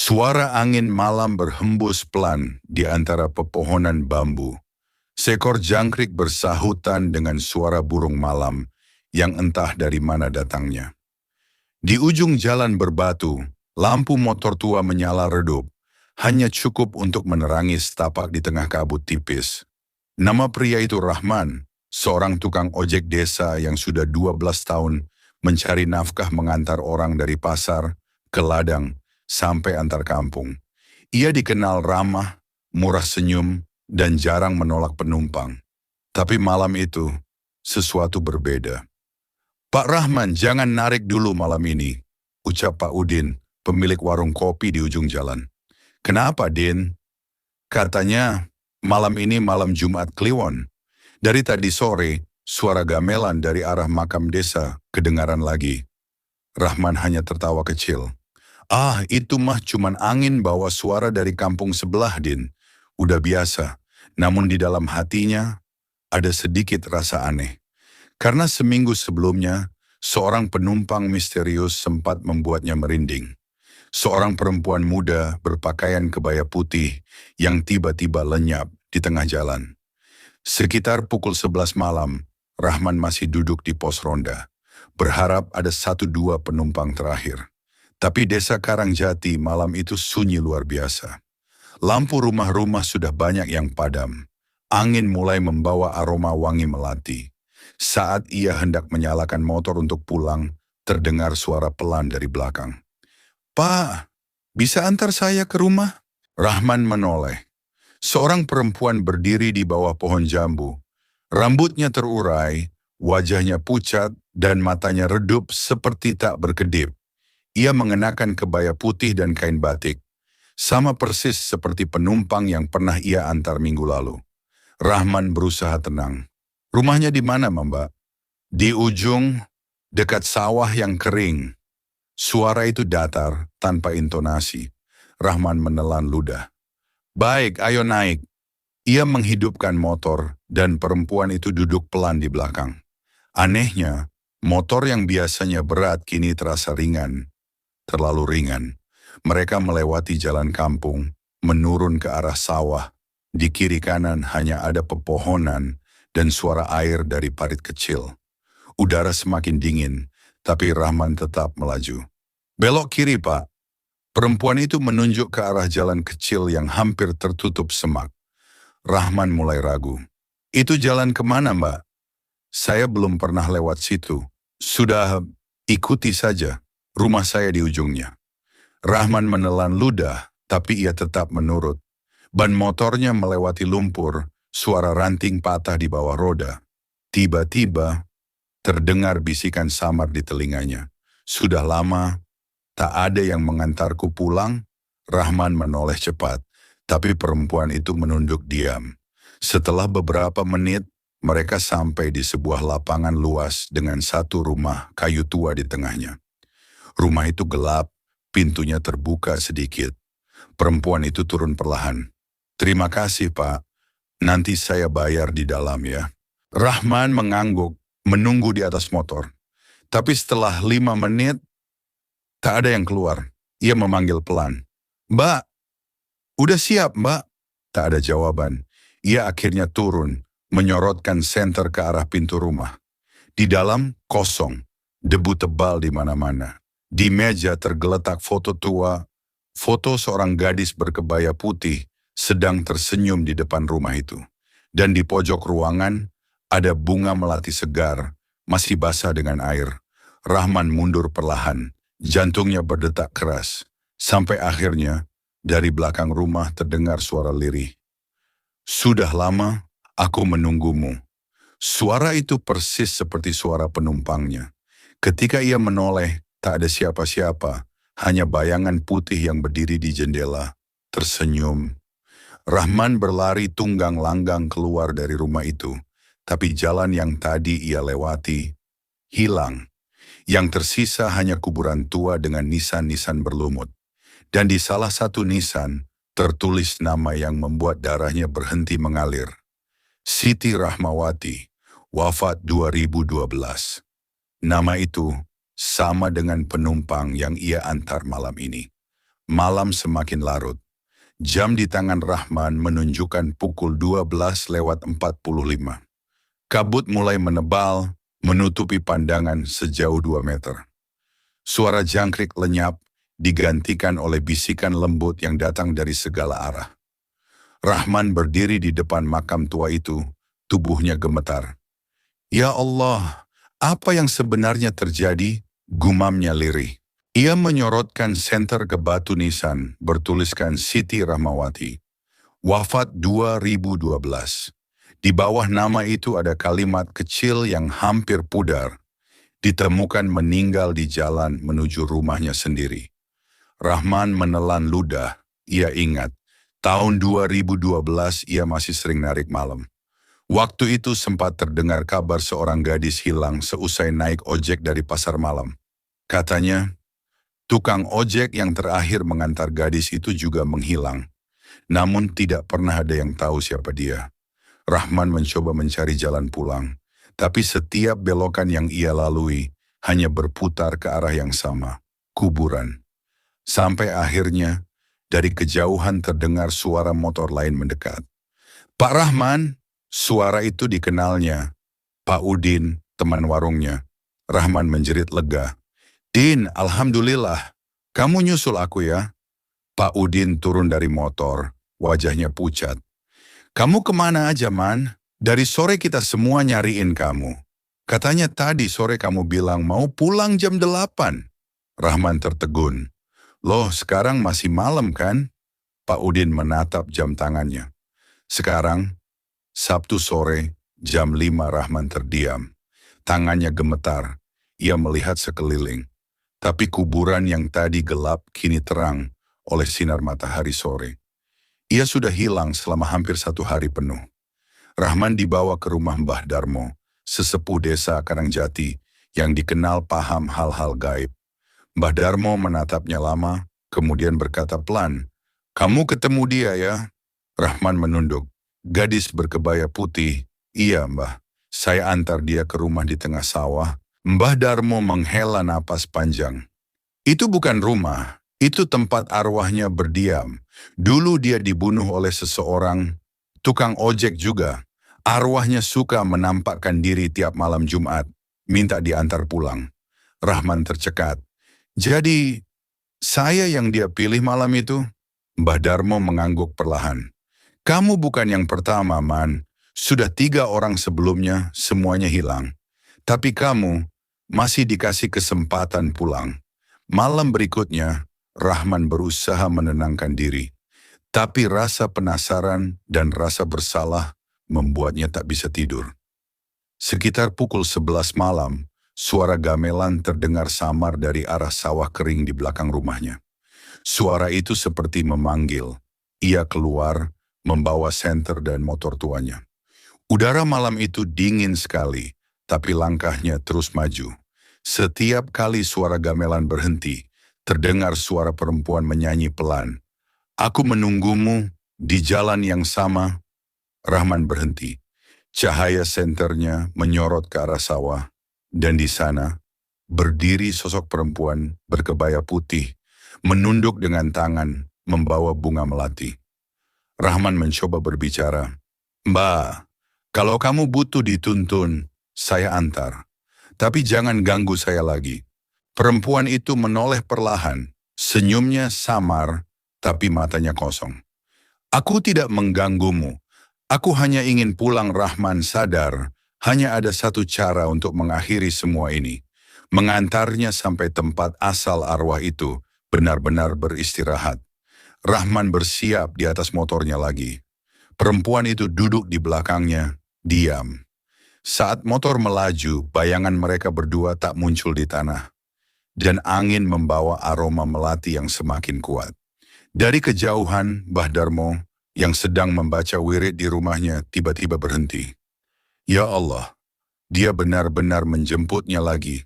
Suara angin malam berhembus pelan di antara pepohonan bambu. Seekor jangkrik bersahutan dengan suara burung malam yang entah dari mana datangnya. Di ujung jalan berbatu, lampu motor tua menyala redup, hanya cukup untuk menerangi setapak di tengah kabut tipis. Nama pria itu Rahman, seorang tukang ojek desa yang sudah 12 tahun mencari nafkah mengantar orang dari pasar ke ladang sampai antar kampung. Ia dikenal ramah, murah senyum, dan jarang menolak penumpang. Tapi malam itu, sesuatu berbeda. "Pak Rahman, jangan narik dulu malam ini," ucap Pak Udin, pemilik warung kopi di ujung jalan. "Kenapa, Din?" Katanya, "Malam ini malam Jumat Kliwon. Dari tadi sore, suara gamelan dari arah makam desa kedengaran lagi." Rahman hanya tertawa kecil. "Ah, itu mah cuman angin bawa suara dari kampung sebelah, Din. Udah biasa." Namun di dalam hatinya ada sedikit rasa aneh. Karena seminggu sebelumnya, seorang penumpang misterius sempat membuatnya merinding. Seorang perempuan muda berpakaian kebaya putih yang tiba-tiba lenyap di tengah jalan. Sekitar pukul 11 malam, Rahman masih duduk di pos ronda, berharap ada 1-2 penumpang terakhir. Tapi desa Karangjati malam itu sunyi luar biasa. Lampu rumah-rumah sudah banyak yang padam. Angin mulai membawa aroma wangi melati. Saat ia hendak menyalakan motor untuk pulang, terdengar suara pelan dari belakang. "Pak, bisa antar saya ke rumah?" Rahman menoleh. Seorang perempuan berdiri di bawah pohon jambu. Rambutnya terurai, wajahnya pucat, dan matanya redup seperti tak berkedip. Ia mengenakan kebaya putih dan kain batik. Sama persis seperti penumpang yang pernah ia antar minggu lalu. Rahman berusaha tenang. "Rumahnya di mana, Mbak?" "Di ujung, dekat sawah yang kering." Suara itu datar, tanpa intonasi. Rahman menelan ludah. "Baik, ayo naik." Ia menghidupkan motor, dan perempuan itu duduk pelan di belakang. Anehnya, motor yang biasanya berat kini terasa ringan. Terlalu ringan. Mereka melewati jalan kampung, menurun ke arah sawah. Di kiri kanan hanya ada pepohonan dan suara air dari parit kecil. Udara semakin dingin, tapi Rahman tetap melaju. "Belok kiri, Pak." Perempuan itu menunjuk ke arah jalan kecil yang hampir tertutup semak. Rahman mulai ragu. "Itu jalan kemana, Mbak?" "Saya belum pernah lewat situ." "Sudah, ikuti saja. Rumah saya di ujungnya." Rahman menelan ludah, tapi ia tetap menurut. Ban motornya melewati lumpur, suara ranting patah di bawah roda. Tiba-tiba, terdengar bisikan samar di telinganya. "Sudah lama, tak ada yang mengantarku pulang." Rahman menoleh cepat, tapi perempuan itu menunduk diam. Setelah beberapa menit, mereka sampai di sebuah lapangan luas dengan satu rumah kayu tua di tengahnya. Rumah itu gelap, pintunya terbuka sedikit. Perempuan itu turun perlahan. "Terima kasih, Pak. Nanti saya bayar di dalam ya." Rahman mengangguk, menunggu di atas motor. Tapi setelah 5 menit, tak ada yang keluar. Ia memanggil pelan. "Mbak, udah siap, Mbak?" Tak ada jawaban. Ia akhirnya turun, menyorotkan senter ke arah pintu rumah. Di dalam, kosong. Debu tebal di mana-mana. Di meja tergeletak foto tua, foto seorang gadis berkebaya putih sedang tersenyum di depan rumah itu. Dan di pojok ruangan, ada bunga melati segar, masih basah dengan air. Rahman mundur perlahan, jantungnya berdetak keras. Sampai akhirnya, dari belakang rumah terdengar suara lirih. "Sudah lama, aku menunggumu." Suara itu persis seperti suara penumpangnya. Ketika ia menoleh, tak ada siapa-siapa, hanya bayangan putih yang berdiri di jendela, tersenyum. Rahman berlari tunggang langgang keluar dari rumah itu, tapi jalan yang tadi ia lewati hilang. Yang tersisa hanya kuburan tua dengan nisan-nisan berlumut. Dan di salah satu nisan, tertulis nama yang membuat darahnya berhenti mengalir. Siti Rahmawati, wafat 2012. Nama itu sama dengan penumpang yang ia antar malam ini. Malam semakin larut. Jam di tangan Rahman menunjukkan pukul 12:45. Kabut mulai menebal, menutupi pandangan sejauh 2 meter. Suara jangkrik lenyap, digantikan oleh bisikan lembut yang datang dari segala arah. Rahman berdiri di depan makam tua itu, tubuhnya gemetar. Ya Allah, apa yang sebenarnya terjadi? Gumamnya lirih. Ia menyorotkan senter ke batu nisan, bertuliskan Siti Rahmawati. Wafat 2012. Di bawah nama itu ada kalimat kecil yang hampir pudar. Ditemukan meninggal di jalan menuju rumahnya sendiri. Rahman menelan ludah. Ia ingat, tahun 2012 ia masih sering narik malam. Waktu itu sempat terdengar kabar seorang gadis hilang seusai naik ojek dari pasar malam. Katanya, tukang ojek yang terakhir mengantar gadis itu juga menghilang. Namun tidak pernah ada yang tahu siapa dia. Rahman mencoba mencari jalan pulang, tapi setiap belokan yang ia lalui hanya berputar ke arah yang sama, kuburan. Sampai akhirnya, dari kejauhan terdengar suara motor lain mendekat. Pak Rahman, suara itu dikenalnya. Pak Udin, teman warungnya. Rahman menjerit lega. Din, alhamdulillah, kamu nyusul aku ya. Pak Udin turun dari motor, wajahnya pucat. Kamu kemana aja, Man? Dari sore kita semua nyariin kamu. Katanya tadi sore kamu bilang mau pulang jam 8. Rahman tertegun. Loh, sekarang masih malam kan? Pak Udin menatap jam tangannya. Sekarang, Sabtu sore, jam 5 Rahman terdiam. Tangannya gemetar. Ia melihat sekeliling. Tapi kuburan yang tadi gelap kini terang oleh sinar matahari sore. Ia sudah hilang selama hampir 1 hari penuh. Rahman dibawa ke rumah Mbah Darmo, sesepuh desa Karangjati yang dikenal paham hal-hal gaib. Mbah Darmo menatapnya lama, kemudian berkata pelan, "Kamu ketemu dia ya?" Rahman menunduk. Gadis berkebaya putih, "Iya Mbah, saya antar dia ke rumah di tengah sawah." Mbah Darmo menghela napas panjang. "Itu bukan rumah, itu tempat arwahnya berdiam. Dulu dia dibunuh oleh seseorang, tukang ojek juga. Arwahnya suka menampakkan diri tiap malam Jumat, minta diantar pulang." Rahman tercekat. "Jadi, saya yang dia pilih malam itu?" Mbah Darmo mengangguk perlahan. "Kamu bukan yang pertama, Man. Sudah 3 orang sebelumnya, semuanya hilang. Tapi kamu masih dikasih kesempatan pulang." Malam berikutnya, Rahman berusaha menenangkan diri. Tapi rasa penasaran dan rasa bersalah membuatnya tak bisa tidur. Sekitar pukul 11 malam, suara gamelan terdengar samar dari arah sawah kering di belakang rumahnya. Suara itu seperti memanggil. Ia keluar, membawa senter dan motor tuanya. Udara malam itu dingin sekali, tapi langkahnya terus maju. Setiap kali suara gamelan berhenti, terdengar suara perempuan menyanyi pelan. "Aku menunggumu di jalan yang sama." Rahman berhenti. Cahaya senternya menyorot ke arah sawah, dan di sana berdiri sosok perempuan berkebaya putih, menunduk dengan tangan, membawa bunga melati. Rahman mencoba berbicara. "Mbak, kalau kamu butuh dituntun, saya antar. Tapi jangan ganggu saya lagi." Perempuan itu menoleh perlahan, senyumnya samar, tapi matanya kosong. "Aku tidak mengganggumu. Aku hanya ingin pulang." Rahman sadar, hanya ada satu cara untuk mengakhiri semua ini. Mengantarnya sampai tempat asal arwah itu, benar-benar beristirahat. Rahman bersiap di atas motornya lagi. Perempuan itu duduk di belakangnya, diam. Saat motor melaju, bayangan mereka berdua tak muncul di tanah. Dan angin membawa aroma melati yang semakin kuat. Dari kejauhan, Mbah Darmo yang sedang membaca wirid di rumahnya tiba-tiba berhenti. Ya Allah, dia benar-benar menjemputnya lagi.